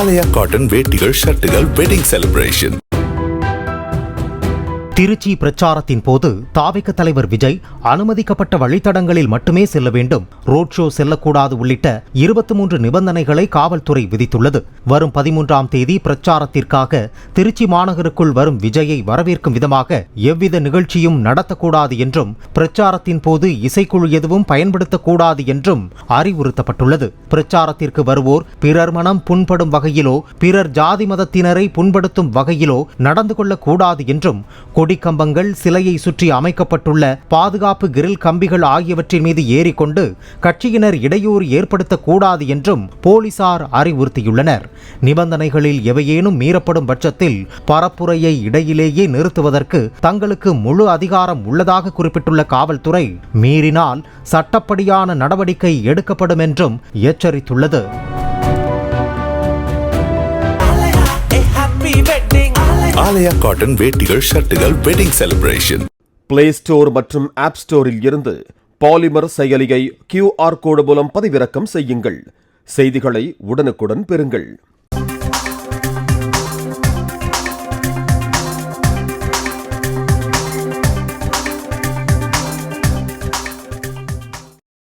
ஆலயா cotton வேட்டிகள் ஷர்ட்டுகள் wedding celebration. Trichy பிரச்சாரத்தின் போது தாவிக தலைவர் விஜய் அனுமதிக்கப்பட்ட வழித்தடங்களில் மட்டுமே செல்ல வேண்டும், ரோட் ஷோ செல்லக்கூடாது உள்ளிட்ட 23 நிபந்தனைகளை காவல்துறை விதித்துள்ளது. வரும் 13ஆம் தேதி பிரச்சாரத்திற்காக திருச்சி மாநகருக்குள் வரும் விஜயை வரவேற்கும் விதமாக எவ்வித நிகழ்ச்சியும் நடத்தக்கூடாது என்றும், பிரச்சாரத்தின் போது இசைக்குழு எதுவும் பயன்படுத்தக்கூடாது என்றும் அறிவுறுத்தப்பட்டுள்ளது. பிரச்சாரத்திற்கு வருவோர் பிறர் மனம் புண்படும் வகையிலோ பிறர் ஜாதி மதத்தினரை புண்படுத்தும் வகையிலோ நடந்து கொள்ளக்கூடாது என்றும், கொடிக்கம்பங்கள், சிலையை சுற்றி அமைக்கப்பட்டுள்ள பாதுகாப்பு கிரில் கம்பிகள் ஆகியவற்றின் மீது ஏறிக்கொண்டு கட்சியினர் இடையூறு ஏற்படுத்தக்கூடாது என்றும் போலீசார் அறிவுறுத்தியுள்ளனர். நிபந்தனைகளில் எவையேனும் மீறப்படும் பட்சத்தில் பரப்புரையை இடையிலேயே நிறுத்துவதற்கு தங்களுக்கு முழு அதிகாரம் உள்ளதாக குறிப்பிட்டுள்ள காவல்துறை, மீறினால் சட்டப்படியான நடவடிக்கை எடுக்கப்படும் என்றும் எச்சரித்துள்ளது. ஆலயா காட்டன் வேட்டிகள் ஷர்ட்டுகள் வெட்டிங் செலிப்ரேஷன். பிளே ஸ்டோர் மற்றும் ஆப் ஸ்டோரில் இருந்து பாலிமர் செயலியை QR கோடு மூலம் பதிவிறக்கம் செய்யுங்கள். செய்திகளை உடனுக்குடன் பெறுங்கள்.